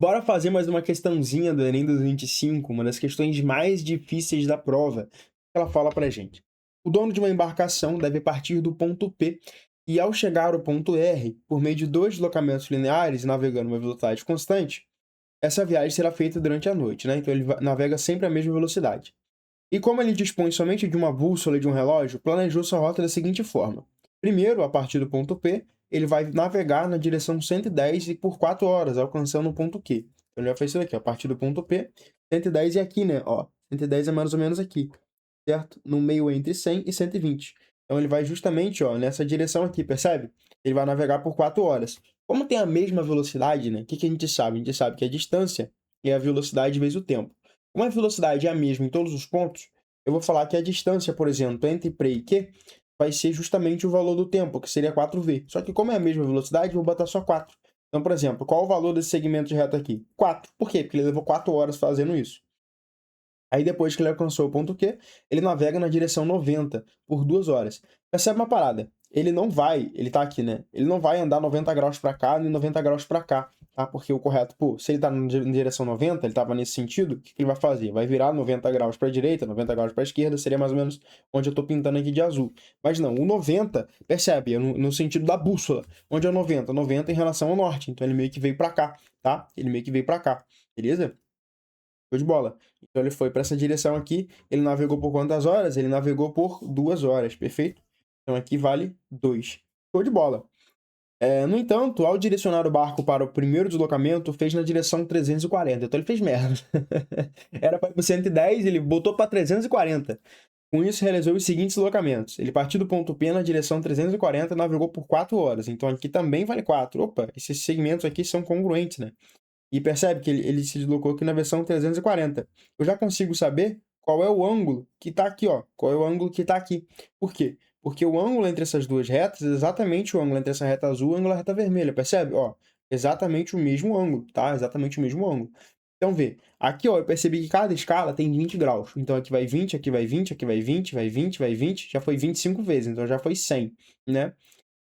Bora fazer mais uma questãozinha do Enem 2025, uma das questões mais difíceis da prova. Ela fala pra gente: o dono de uma embarcação deve partir do ponto P e, ao chegar ao ponto R, por meio de dois deslocamentos lineares, navegando a uma velocidade constante, essa viagem será feita durante a noite, né? Então ele navega sempre a mesma velocidade. E como ele dispõe somente de uma bússola e de um relógio, planejou sua rota da seguinte forma: primeiro, a partir do ponto P, ele vai navegar na direção 110 e por 4 horas, alcançando o ponto Q. Então ele vai fazer isso aqui, ó, a partir do ponto P, 110 é aqui, né? Ó, 110 é mais ou menos aqui, certo? No meio entre 100 e 120. Então ele vai justamente, ó, nessa direção aqui, percebe? Ele vai navegar por 4 horas. Como tem a mesma velocidade, né? O que a gente sabe? A gente sabe que a distância é a velocidade vezes o tempo. Como a velocidade é a mesma em todos os pontos, eu vou falar que a distância, por exemplo, entre P e Q vai ser justamente o valor do tempo, que seria 4v. Só que como é a mesma velocidade, eu vou botar só 4. Então, por exemplo, qual o valor desse segmento de reta aqui? 4. Por quê? Porque ele levou 4 horas fazendo isso. Aí depois que ele alcançou o ponto Q, ele navega na direção 90 por 2 horas. Percebe uma parada? Ele tá aqui, né? Ele não vai andar 90 graus para cá nem 90 graus para cá, tá? Porque o correto, pô, se ele tá na direção 90, ele tava nesse sentido, o que ele vai fazer? Vai virar 90 graus para a direita, 90 graus para a esquerda, seria mais ou menos onde eu tô pintando aqui de azul. Mas não, o 90, percebe? É no sentido da bússola. Onde é o 90? 90 em relação ao norte, então ele meio que veio para cá, tá? Ele meio que veio para cá, beleza? Show de bola. Então ele foi para essa direção aqui, ele navegou por quantas horas? Ele navegou por 2 horas, perfeito? Então aqui vale 2. Show de bola. No entanto, ao direcionar o barco para o primeiro deslocamento, fez na direção 340. Então ele fez merda. Era para ir para 110, ele botou para 340. Com isso, realizou os seguintes deslocamentos. Ele partiu do ponto P na direção 340 e navegou por 4 horas. Então aqui também vale 4. Opa, esses segmentos aqui são congruentes, né? E percebe que ele se deslocou aqui na versão 340. Eu já consigo saber qual é o ângulo que está aqui, ó. Qual é o ângulo que está aqui. Por quê? Porque o ângulo entre essas duas retas é exatamente o ângulo entre essa reta azul e a reta vermelha, percebe? Ó, exatamente o mesmo ângulo, tá? Exatamente o mesmo ângulo. Então, vê. Aqui, ó, eu percebi que cada escala tem 20 graus. Então, aqui vai 20, aqui vai 20, aqui vai 20, vai 20, vai 20. Já foi 25 vezes, então já foi 100, né?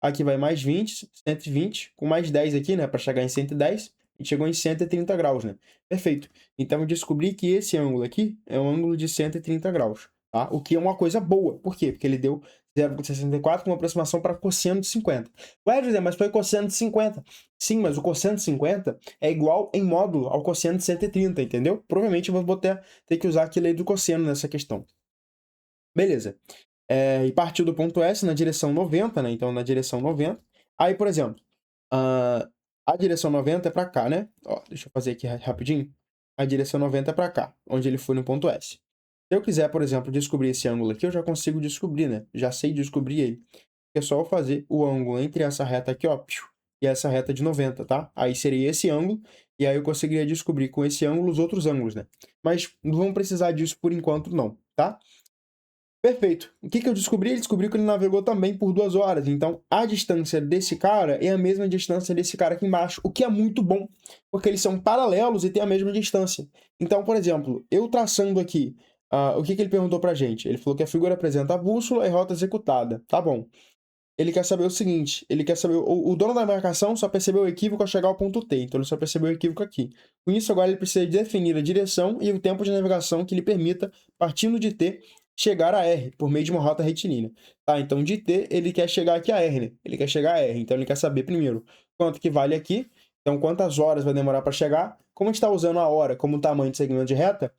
Aqui vai mais 20, 120, com mais 10 aqui, né, para chegar em 110, e chegou em 130 graus, né? Perfeito. Então eu descobri que esse ângulo aqui é um ângulo de 130 graus, tá? O que é uma coisa boa. Por quê? Porque ele deu 0,64 com uma aproximação para cosseno de 50. Ué, José, mas foi cosseno de 50. Sim, mas o cosseno de 50 é igual em módulo ao cosseno de 130, entendeu? Provavelmente eu vou ter que usar aqui a lei do cosseno nessa questão. Beleza. E partiu do ponto S na direção 90, né? Então, na direção 90. Aí, por exemplo, a direção 90 é para cá, né? Ó, deixa eu fazer aqui rapidinho. A direção 90 é para cá, onde ele foi no ponto S. Se eu quiser, por exemplo, descobrir esse ângulo aqui, eu já consigo descobrir, né? Já sei descobrir ele. É só eu fazer o ângulo entre essa reta aqui, ó, e essa reta de 90, tá? Aí seria esse ângulo, e aí eu conseguiria descobrir com esse ângulo os outros ângulos, né? Mas não vamos precisar disso por enquanto, não, tá? Perfeito. O que eu descobri? Ele descobriu que ele navegou também por 2 horas. Então, a distância desse cara é a mesma distância desse cara aqui embaixo, o que é muito bom, porque eles são paralelos e têm a mesma distância. Então, por exemplo, eu traçando aqui, o que ele perguntou pra gente? Ele falou que a figura apresenta a bússola e rota executada. Tá bom. Ele quer saber o seguinte, ele quer saber, o dono da embarcação só percebeu o equívoco ao chegar ao ponto T, então ele só percebeu o equívoco aqui. Com isso, agora ele precisa definir a direção e o tempo de navegação que lhe permita, partindo de T, chegar a R, por meio de uma rota retilínea. Tá, então de T, ele quer chegar aqui a R, né? Ele quer chegar a R, então ele quer saber primeiro quanto que vale aqui, então quantas horas vai demorar para chegar. Como a gente está usando a hora como tamanho de segmento de reta,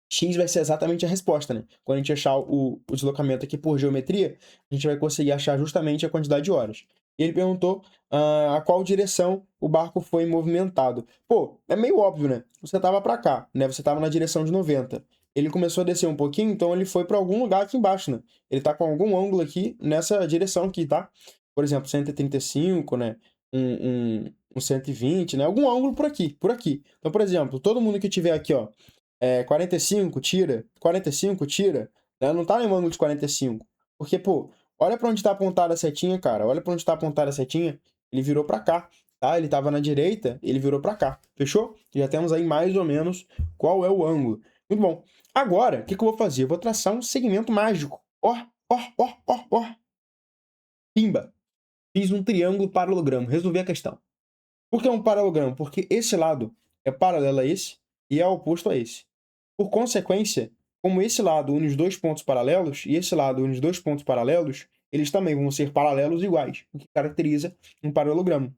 X vai ser exatamente a resposta, né? Quando a gente achar o deslocamento aqui por geometria, a gente vai conseguir achar justamente a quantidade de horas. E ele perguntou a qual direção o barco foi movimentado. Pô, é meio óbvio, né? Você tava para cá, né? Você tava na direção de 90. Ele começou a descer um pouquinho, então ele foi para algum lugar aqui embaixo, né? Ele tá com algum ângulo aqui nessa direção aqui, tá? Por exemplo, 135, né? Um 120, né? Algum ângulo por aqui, por aqui. Então, por exemplo, todo mundo que tiver aqui, ó, 45, tira. 45, tira. Né? Não tá no ângulo de 45. Porque, pô, olha pra onde tá apontada a setinha, cara. Olha pra onde tá apontada a setinha. Ele virou pra cá, tá? Ele tava na direita, ele virou pra cá. Fechou? Já temos aí mais ou menos qual é o ângulo. Muito bom. Agora, o que eu vou fazer? Eu vou traçar um segmento mágico. Ó, ó, ó, ó, ó. Pimba. Fiz um triângulo paralogramo. Resolvi a questão. Por que um paralogramo? Porque esse lado é paralelo a esse e é oposto a esse. Por consequência, como esse lado une os dois pontos paralelos e esse lado une os dois pontos paralelos, eles também vão ser paralelos iguais, o que caracteriza um paralelogramo.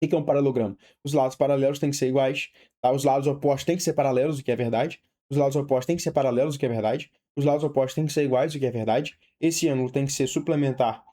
O que é um paralelogramo? Os lados paralelos têm que ser iguais, tá? Os lados opostos têm que ser paralelos, o que é verdade. Os lados opostos têm que ser paralelos, o que é verdade. Os lados opostos têm que ser iguais, o que é verdade. Esse ângulo tem que ser suplementar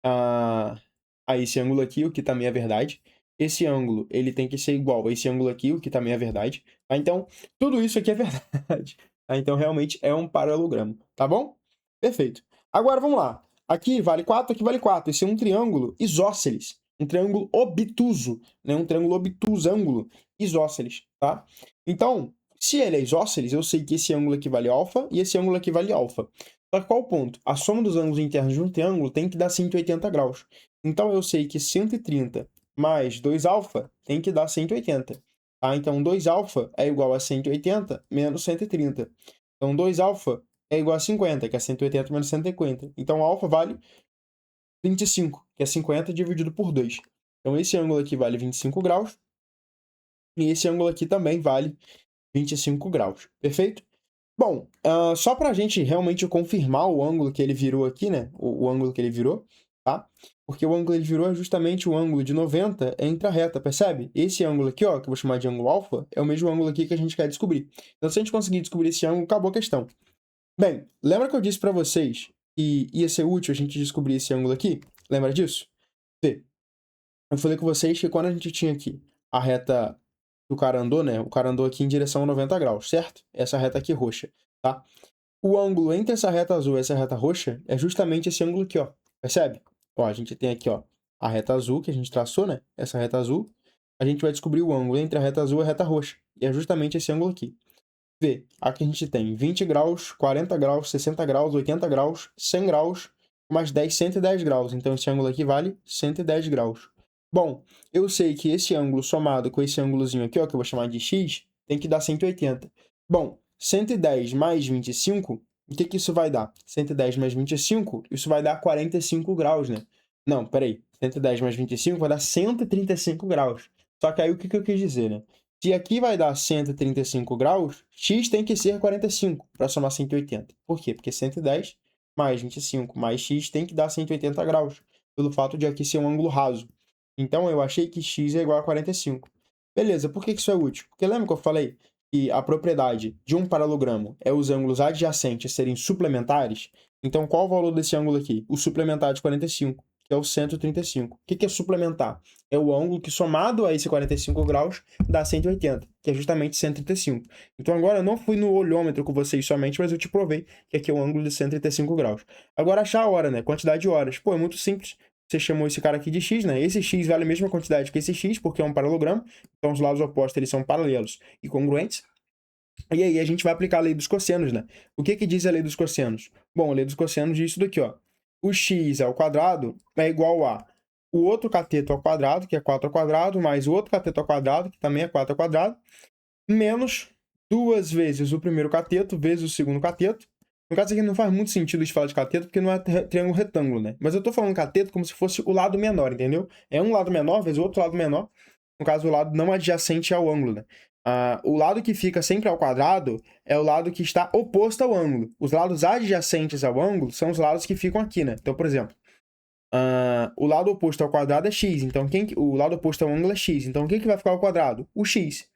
a esse ângulo aqui, o que também é verdade. Esse ângulo, ele tem que ser igual a esse ângulo aqui, o que também é verdade. Tá? Então, tudo isso aqui é verdade. Tá? Então, realmente é um paralelogramo, tá bom? Perfeito. Agora, vamos lá. Aqui vale 4, aqui vale 4. Esse é um triângulo isósceles. Um triângulo obtuso, né? Um triângulo obtusângulo isósceles, tá? Então, se ele é isósceles, eu sei que esse ângulo aqui vale alfa e esse ângulo aqui vale alfa. Só que qual o ponto? A soma dos ângulos internos de um triângulo tem que dar 180 graus. Então, eu sei que 130 mais 2α tem que dar 180. Tá? Então, 2α é igual a 180 menos 130. Então, 2α é igual a 50, que é 180 menos 150. Então, alfa vale 25, que é 50 dividido por 2. Então, esse ângulo aqui vale 25 graus. E esse ângulo aqui também vale 25 graus. Perfeito? Bom, só para a gente realmente confirmar o ângulo que ele virou aqui, né? O ângulo que ele virou, tá? Porque o ângulo que ele virou é justamente o ângulo de 90 entre a reta, percebe? Esse ângulo aqui, ó, que eu vou chamar de ângulo alfa, é o mesmo ângulo aqui que a gente quer descobrir. Então, se a gente conseguir descobrir esse ângulo, acabou a questão. Bem, lembra que eu disse para vocês que ia ser útil a gente descobrir esse ângulo aqui? Lembra disso? Vê, eu falei com vocês que quando a gente tinha aqui a reta que o cara andou, né? O cara andou aqui em direção a 90 graus, certo? Essa reta aqui roxa, tá? O ângulo entre essa reta azul e essa reta roxa é justamente esse ângulo aqui, ó. Percebe? Ó, a gente tem aqui, ó, a reta azul que a gente traçou, né? Essa reta azul. A gente vai descobrir o ângulo entre a reta azul e a reta roxa. E é justamente esse ângulo aqui. Vê, aqui a gente tem 20 graus, 40 graus, 60 graus, 80 graus, 100 graus, mais 10, 110 graus. Então, esse ângulo aqui vale 110 graus. Bom, eu sei que esse ângulo somado com esse ângulozinho aqui, ó, que eu vou chamar de x, tem que dar 180. Bom, 110 mais 25, o que que isso vai dar? 110 mais 25, isso vai dar 45 graus, né? Não, peraí. 110 mais 25 vai dar 135 graus. Só que aí o que que eu quis dizer, né? Se aqui vai dar 135 graus, x tem que ser 45 para somar 180. Por quê? Porque 110 mais 25 mais x tem que dar 180 graus, pelo fato de aqui ser um ângulo raso. Então, eu achei que x é igual a 45. Beleza, por que isso é útil? Porque lembra que eu falei que a propriedade de um paralelogramo é os ângulos adjacentes serem suplementares? Então, qual o valor desse ângulo aqui? O suplementar de 45, que é o 135. O que é suplementar? É o ângulo que, somado a esse 45 graus, dá 180, que é justamente 135. Então, agora eu não fui no olhômetro com vocês somente, mas eu te provei que aqui é um ângulo de 135 graus. Agora, achar a hora, né? Quantidade de horas. Pô, é muito simples. Você chamou esse cara aqui de x, né? Esse x vale a mesma quantidade que esse x, porque é um paralelogramo. Então, os lados opostos eles são paralelos e congruentes. E aí, a gente vai aplicar a lei dos cossenos, né? O que que diz a lei dos cossenos? Bom, a lei dos cossenos diz isso daqui, ó. O x ao quadrado é igual a o outro cateto ao quadrado, que é 4 ao quadrado, mais o outro cateto ao quadrado, que também é 4 ao quadrado, menos 2 vezes o primeiro cateto vezes o segundo cateto. No caso aqui não faz muito sentido a gente falar de cateto, porque não é triângulo retângulo, né? Mas eu tô falando cateto como se fosse o lado menor, entendeu? É um lado menor vezes o outro lado menor. No caso, o lado não adjacente ao ângulo, né? O lado que fica sempre ao quadrado é o lado que está oposto ao ângulo. Os lados adjacentes ao ângulo são os lados que ficam aqui, né? Então, por exemplo, o lado oposto ao quadrado é x. Então, o lado oposto ao ângulo é x. Então, quem que vai ficar ao quadrado? O x.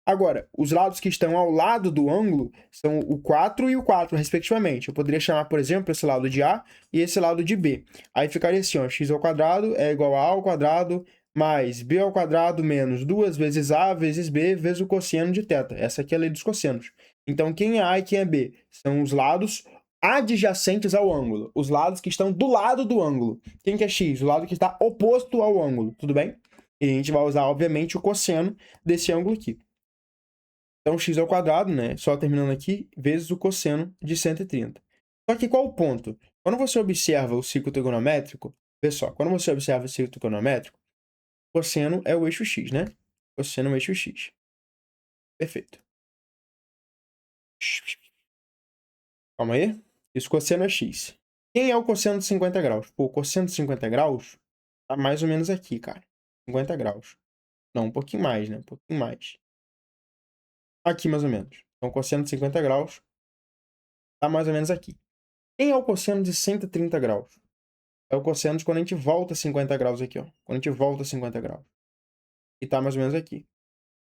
Agora, os lados que estão ao lado do ângulo são o 4 e o 4, respectivamente. Eu poderia chamar, por exemplo, esse lado de A e esse lado de B. Aí ficaria assim, ó, x ao quadrado é igual a ao quadrado mais b ao quadrado menos 2 vezes a vezes b vezes o cosseno de θ. Essa aqui é a lei dos cossenos. Então, quem é A e quem é B? São os lados adjacentes ao ângulo. Os lados que estão do lado do ângulo. Quem que é x? O lado que está oposto ao ângulo. Tudo bem? E a gente vai usar, obviamente, o cosseno desse ângulo aqui. Então, x ao quadrado, né? Só terminando aqui, vezes o cosseno de 130. Só que qual o ponto? Quando você observa o ciclo trigonométrico, vê só, quando você observa o ciclo trigonométrico, cosseno é o eixo x, né? Cosseno é o eixo x. Perfeito. Calma aí. Isso, cosseno é x. Quem é o cosseno de 50 graus? Pô, o cosseno de 50 graus tá mais ou menos aqui, cara. 50 graus. Não, um pouquinho mais, né? Um pouquinho mais. aqui mais ou menos. Então, o cosseno de 50 graus está mais ou menos aqui. Quem é o cosseno de 130 graus? É o cosseno de quando a gente volta 50 graus aqui, ó. Quando a gente volta 50 graus. E está mais ou menos aqui.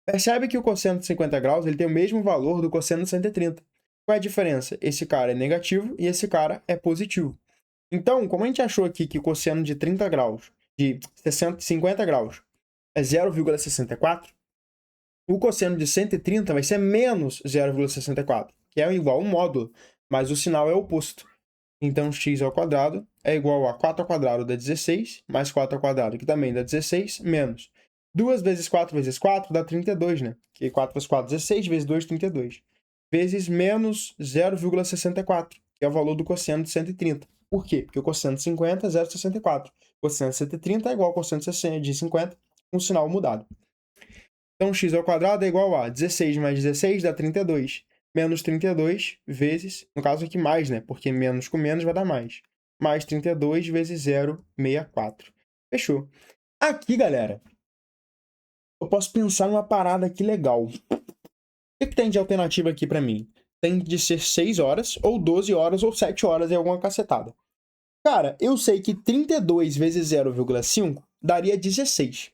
Percebe que o cosseno de 50 graus ele tem o mesmo valor do cosseno de 130. Qual é a diferença? Esse cara é negativo e esse cara é positivo. Então, como a gente achou aqui que o cosseno de 30 graus, de 50 graus, é 0,64, o cosseno de 130 vai ser menos 0,64, que é igual a um módulo, mas o sinal é oposto. Então, x ao quadrado é igual a 4 ao quadrado dá 16, mais 4 ao quadrado, que também dá 16, menos 2 vezes 4 vezes 4 dá 32, né? Que 4 vezes 4, 16, vezes 2, 32. Vezes menos 0,64, que é o valor do cosseno de 130. Por quê? Porque o cosseno de 50 é 0,64. O cosseno de 130 é igual ao cosseno de 50, com o sinal mudado. Então, x ao quadrado é igual a 16 mais 16 dá 32. Menos 32 vezes, no caso aqui mais, né? Porque menos com menos vai dar mais. Mais 32 vezes 0,64. Fechou. Aqui, galera, eu posso pensar numa parada aqui legal. O que tem de alternativa aqui pra mim? Tem de ser 6 horas, ou 12 horas, ou 7 horas em alguma cacetada. Cara, eu sei que 32 vezes 0,5 daria 16.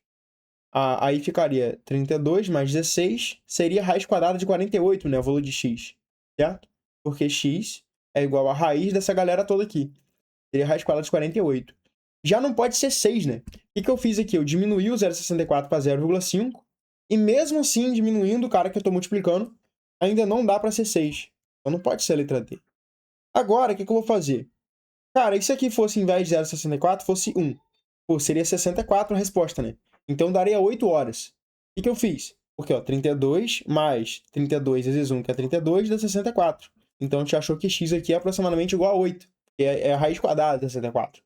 Aí ficaria 32 mais 16, seria raiz quadrada de 48, né? O valor de x, certo? Porque x é igual a raiz dessa galera toda aqui. Seria raiz quadrada de 48. Já não pode ser 6, né? O que eu fiz aqui? Eu diminuí o 0,64 para 0,5, e mesmo assim, diminuindo o cara que eu estou multiplicando, ainda não dá para ser 6. Então não pode ser a letra D. Agora, o que eu vou fazer? Cara, e se aqui fosse, em vez de 0,64, fosse 1? Pô, seria 64 a resposta, né? Então daria 8 horas. O que eu fiz? Porque, ó, 32 mais 32 vezes 1, que é 32, dá 64. Então a gente achou que x aqui é aproximadamente igual a 8, que é a raiz quadrada de 64.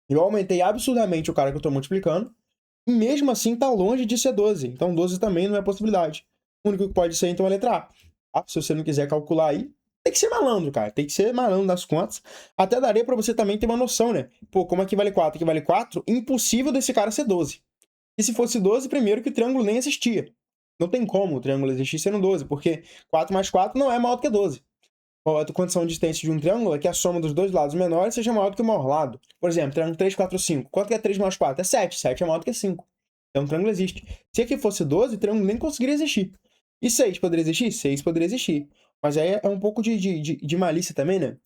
Eu aumentei absurdamente o cara que eu estou multiplicando, e mesmo assim tá longe de ser 12. Então 12 também não é possibilidade. O único que pode ser, então, é a letra A. Tá? Se você não quiser calcular aí, tem que ser malandro, cara. Tem que ser malandro nas contas. Até daria pra você também ter uma noção, né? Pô, como aqui vale 4, aqui vale 4, impossível desse cara ser 12. E se fosse 12, primeiro que o triângulo nem existia. Não tem como o triângulo existir sendo 12, porque 4 mais 4 não é maior do que 12. A condição de distância de um triângulo é que a soma dos dois lados menores seja maior do que o maior lado. Por exemplo, triângulo 3, 4, 5. Quanto que é 3 mais 4? É 7. 7 é maior do que 5. Então o triângulo existe. Se aqui fosse 12, o triângulo nem conseguiria existir. E 6 poderia existir? 6 poderia existir. Mas aí é um pouco de malícia também, né?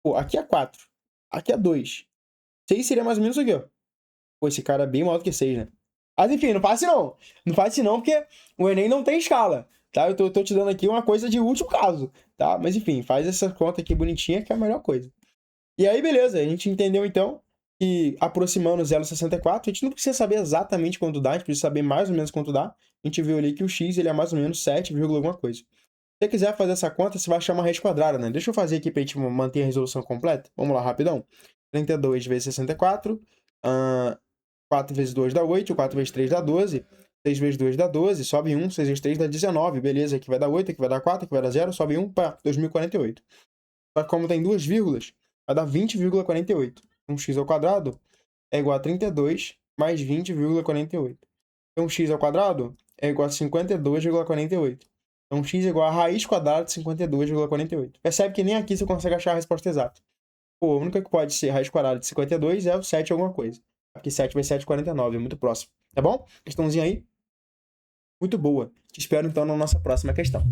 Pô, aqui é 4. Aqui é 2. 6 seria mais ou menos o quê? Pô, esse cara é bem maior do que 6, né? Mas enfim, não faz isso não. Não faz isso não, porque o Enem não tem escala. Tá? Eu tô te dando aqui uma coisa de último caso. Tá? Mas enfim, faz essa conta aqui bonitinha que é a melhor coisa. E aí, beleza. A gente entendeu então que aproximando 0,64, a gente não precisa saber exatamente quanto dá, a gente precisa saber mais ou menos quanto dá. A gente viu ali que o x ele é mais ou menos 7, alguma coisa. Se você quiser fazer essa conta, você vai achar uma raiz quadrada, né? Deixa eu fazer aqui pra gente manter a resolução completa. Vamos lá, rapidão. 32 vezes 64. 4 vezes 2 dá 8, 4 vezes 3 dá 12, 6 vezes 2 dá 12, sobe 1, 6 vezes 3 dá 19, beleza, aqui vai dar 8, aqui vai dar 4, aqui vai dar 0, sobe 1, pá, 2048. Só que como tem duas vírgulas, vai dar 20,48. Então x ao quadrado é igual a 32 mais 20,48. Então x ao quadrado é igual a 52,48. Então x é igual a raiz quadrada de 52,48. Percebe que nem aqui você consegue achar a resposta exata. Pô, a única que pode ser raiz quadrada de 52 é o 7 alguma coisa. Aqui 7 vezes 7, 49, é muito próximo. Tá bom? Questãozinha aí? Muito boa. Te espero então na nossa próxima questão.